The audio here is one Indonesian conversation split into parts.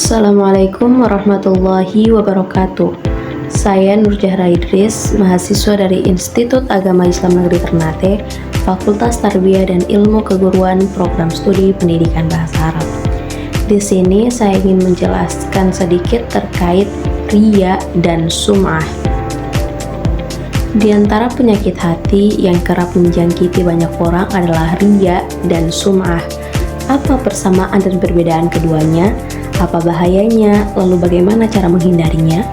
Assalamualaikum warahmatullahi wabarakatuh. Saya Nur Jahra Idris, mahasiswa dari Institut Agama Islam Negeri Ternate, Fakultas Tarbiyah dan Ilmu Keguruan Program Studi Pendidikan Bahasa Arab. Di sini saya ingin menjelaskan sedikit terkait riya dan sum'ah. Di antara penyakit hati yang kerap menjangkiti banyak orang adalah riya dan sum'ah. Apa persamaan dan perbedaan keduanya? Apa bahayanya? Lalu bagaimana cara menghindarinya?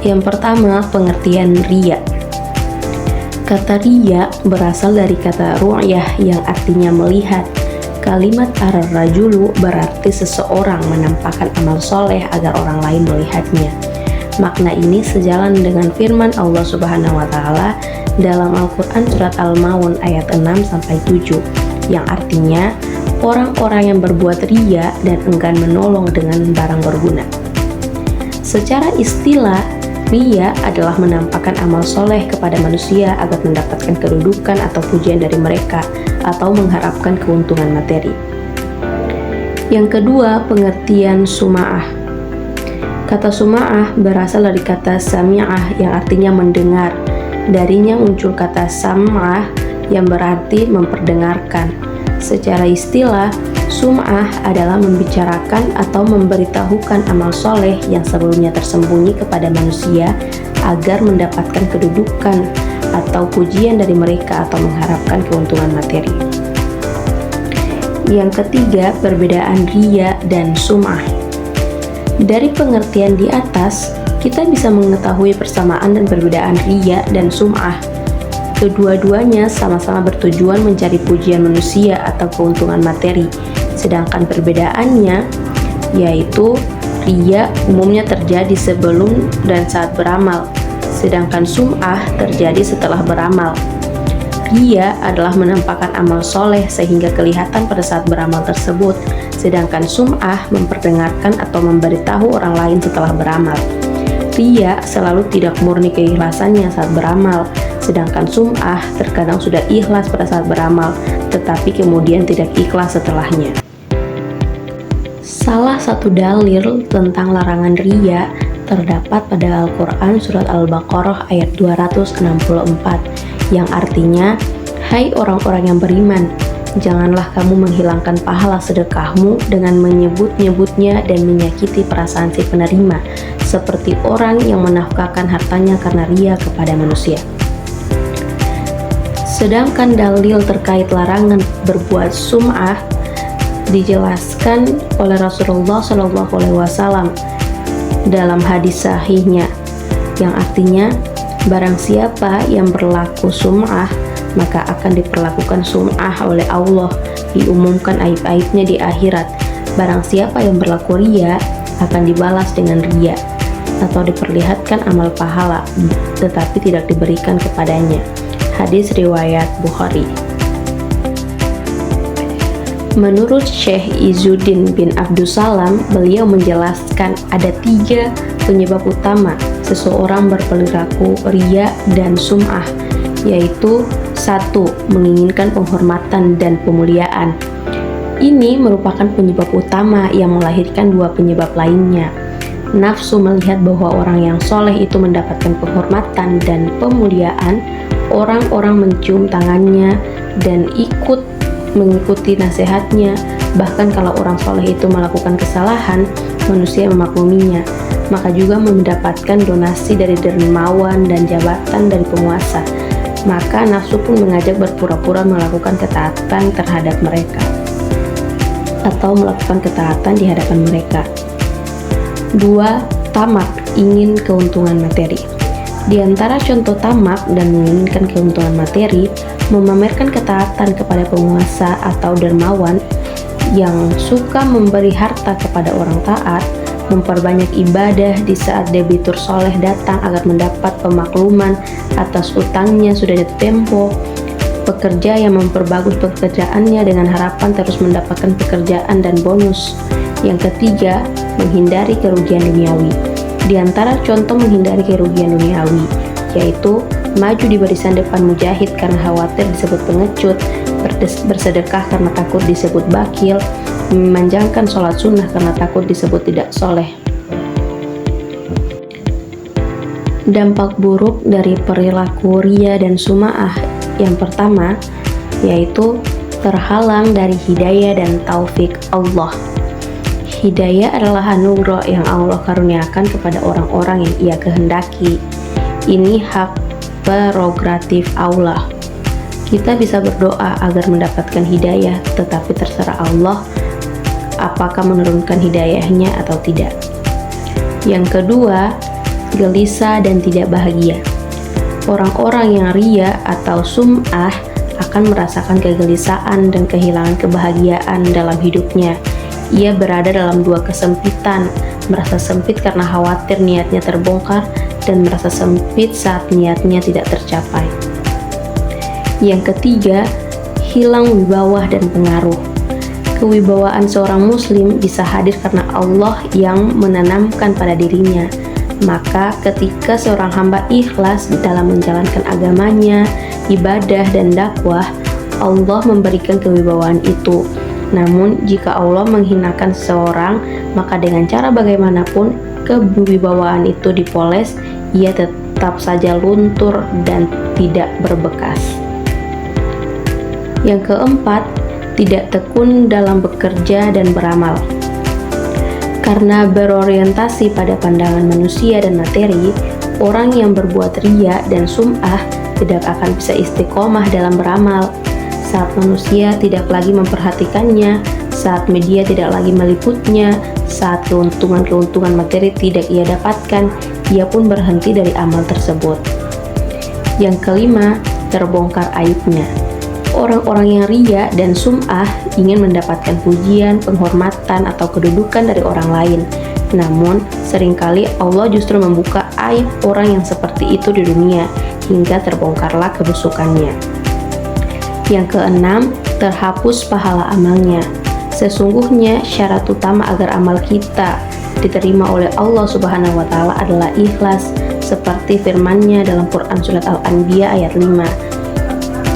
Yang pertama, pengertian riya. Kata riya berasal dari kata ru'yah yang artinya melihat. Kalimat ar-rajulu berarti seseorang menampakkan amal soleh agar orang lain melihatnya. Makna ini sejalan dengan firman Allah Subhanahu wa Ta'ala dalam Al-Quran Surat Al-Maun ayat 6-7, yang artinya orang-orang yang berbuat riya dan enggan menolong dengan barang berguna. Secara istilah, riya adalah menampakkan amal soleh kepada manusia agar mendapatkan kedudukan atau pujian dari mereka atau mengharapkan keuntungan materi. Yang kedua, pengertian sum'ah. Kata sum'ah berasal dari kata sami'ah yang artinya mendengar. Darinya muncul kata sam'ah yang berarti memperdengarkan. Secara istilah, sum'ah adalah membicarakan atau memberitahukan amal soleh yang sebelumnya tersembunyi kepada manusia agar mendapatkan kedudukan atau pujian dari mereka atau mengharapkan keuntungan materi. Yang ketiga, perbedaan riya dan sum'ah. Dari pengertian di atas, kita bisa mengetahui persamaan dan perbedaan riya dan sum'ah. Kedua-duanya sama-sama bertujuan mencari pujian manusia atau keuntungan materi, sedangkan perbedaannya yaitu riya umumnya terjadi sebelum dan saat beramal, sedangkan sum'ah terjadi setelah beramal. Riya adalah menampakkan amal soleh sehingga kelihatan pada saat beramal tersebut, sedangkan sum'ah memperdengarkan atau memberitahu orang lain setelah beramal. Riya selalu tidak murni keikhlasannya saat beramal, sedangkan sum'ah terkadang sudah ikhlas pada saat beramal, tetapi kemudian tidak ikhlas setelahnya. Salah satu dalil tentang larangan riya terdapat pada Al-Quran Surat Al-Baqarah ayat 264, yang artinya, "Hai orang-orang yang beriman, janganlah kamu menghilangkan pahala sedekahmu dengan menyebut-nyebutnya dan menyakiti perasaan si penerima, seperti orang yang menafkahkan hartanya karena riya kepada manusia." Sedangkan dalil terkait larangan berbuat sum'ah dijelaskan oleh Rasulullah SAW dalam hadis sahihnya, yang artinya, barang siapa yang berlaku sum'ah, maka akan diperlakukan sum'ah oleh Allah, diumumkan aib-aibnya di akhirat. Barang siapa yang berlaku riya, akan dibalas dengan riya, atau diperlihatkan amal pahala, tetapi tidak diberikan kepadanya. Hadis riwayat Bukhari. Menurut Syekh Izzuddin bin Abdussalam, beliau menjelaskan ada 3 penyebab utama seseorang berperilaku riya dan sum'ah, yaitu 1. Menginginkan penghormatan dan pemuliaan. Ini merupakan penyebab utama yang melahirkan 2 penyebab lainnya. Nafsu melihat bahwa orang yang soleh itu mendapatkan penghormatan dan pemuliaan, orang-orang mencium tangannya dan ikut mengikuti nasihatnya. Bahkan kalau orang soleh itu melakukan kesalahan, manusia memakluminya. Maka juga mendapatkan donasi dari dermawan dan jabatan dari penguasa. Maka nafsu pun mengajak berpura-pura melakukan ketaatan terhadap mereka, atau melakukan ketaatan di hadapan mereka. 2. Tamak, ingin keuntungan materi. Di antara contoh tamak dan menginginkan keuntungan materi, memamerkan ketaatan kepada penguasa atau dermawan yang suka memberi harta kepada orang taat, memperbanyak ibadah di saat debitur soleh datang agar mendapat pemakluman atas utangnya sudah ditempo, pekerja yang memperbagus pekerjaannya dengan harapan terus mendapatkan pekerjaan dan bonus. Yang ketiga, menghindari kerugian duniawi. Di antara contoh menghindari kerugian duniawi, yaitu maju di barisan depan mujahid karena khawatir disebut pengecut, bersedekah karena takut disebut bakil, memanjangkan sholat sunnah karena takut disebut tidak soleh. Dampak buruk dari perilaku riya dan sum'ah yang pertama yaitu terhalang dari hidayah dan taufik Allah. Hidayah adalah anugerah yang Allah karuniakan kepada orang-orang yang Ia kehendaki. Ini hak prerogatif Allah. Kita bisa berdoa agar mendapatkan hidayah, tetapi terserah Allah apakah menurunkan hidayahnya atau tidak. Yang kedua, gelisah dan tidak bahagia. Orang-orang yang riya atau sum'ah akan merasakan kegelisahan dan kehilangan kebahagiaan dalam hidupnya. Ia berada dalam dua kesempitan, merasa sempit karena khawatir niatnya terbongkar dan merasa sempit saat niatnya tidak tercapai. Yang ketiga, hilang wibawa dan pengaruh. Kewibawaan seorang muslim bisa hadir karena Allah yang menanamkan pada dirinya. Maka ketika seorang hamba ikhlas dalam menjalankan agamanya, ibadah dan dakwah, Allah memberikan kewibawaan itu. Namun jika Allah menghinakan seseorang, maka dengan cara bagaimanapun kewibawaan itu dipoles, ia tetap saja luntur dan tidak berbekas. Yang keempat, tidak tekun dalam bekerja dan beramal. Karena berorientasi pada pandangan manusia dan materi, orang yang berbuat riya dan sum'ah tidak akan bisa istiqomah dalam beramal. Saat manusia tidak lagi memperhatikannya, saat media tidak lagi meliputnya, saat keuntungan-keuntungan materi tidak ia dapatkan, ia pun berhenti dari amal tersebut. Yang kelima, terbongkar aibnya. Orang-orang yang riya dan sum'ah ingin mendapatkan pujian, penghormatan, atau kedudukan dari orang lain. Namun, seringkali Allah justru membuka aib orang yang seperti itu di dunia, hingga terbongkarlah kebusukannya. Yang keenam, terhapus pahala amalnya. Sesungguhnya syarat utama agar amal kita diterima oleh Allah Subhanahu wa Ta'ala adalah ikhlas, seperti firman-Nya dalam Quran Surat Al-Anbiya ayat 5.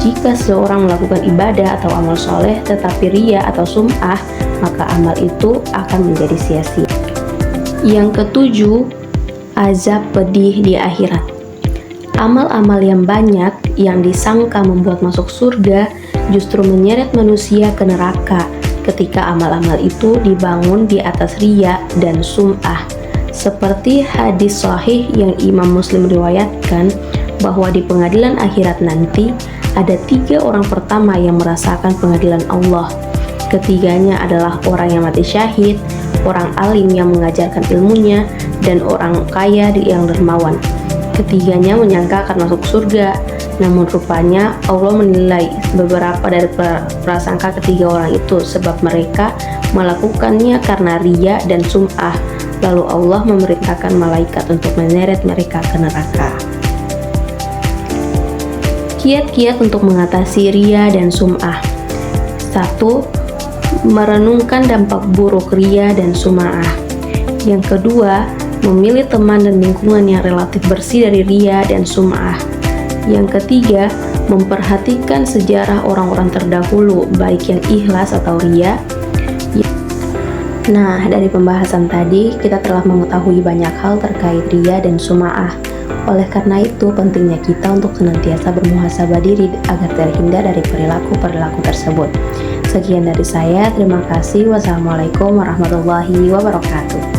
Jika seorang melakukan ibadah atau amal soleh tetapi riya atau sum'ah, maka amal itu akan menjadi sia-sia. Yang ketujuh, azab pedih di akhirat. Amal-amal yang banyak yang disangka membuat masuk surga justru menyeret manusia ke neraka ketika amal-amal itu dibangun di atas riya dan sum'ah. Seperti hadis sahih yang Imam Muslim riwayatkan bahwa di pengadilan akhirat nanti ada 3 orang pertama yang merasakan pengadilan Allah. Ketiganya adalah orang yang mati syahid, orang alim yang mengajarkan ilmunya, dan orang kaya yang dermawan. Ketiganya menyangka akan masuk surga, namun rupanya Allah menilai beberapa dari prasangka ketiga orang itu sebab mereka melakukannya karena riya dan sum'ah. Lalu Allah memerintahkan malaikat untuk menyeret mereka ke neraka. Kiat-kiat untuk mengatasi riya dan sum'ah. 1. Merenungkan dampak buruk riya dan sum'ah. Yang kedua, memilih teman dan lingkungan yang relatif bersih dari riya dan sum'ah. Yang ketiga, memperhatikan sejarah orang-orang terdahulu, baik yang ikhlas atau riya. Nah, dari pembahasan tadi, kita telah mengetahui banyak hal terkait riya dan sum'ah. Oleh karena itu, pentingnya kita untuk senantiasa bermuhasabah diri agar terhindar dari perilaku-perilaku tersebut. Sekian dari saya, terima kasih. Wassalamualaikum warahmatullahi wabarakatuh.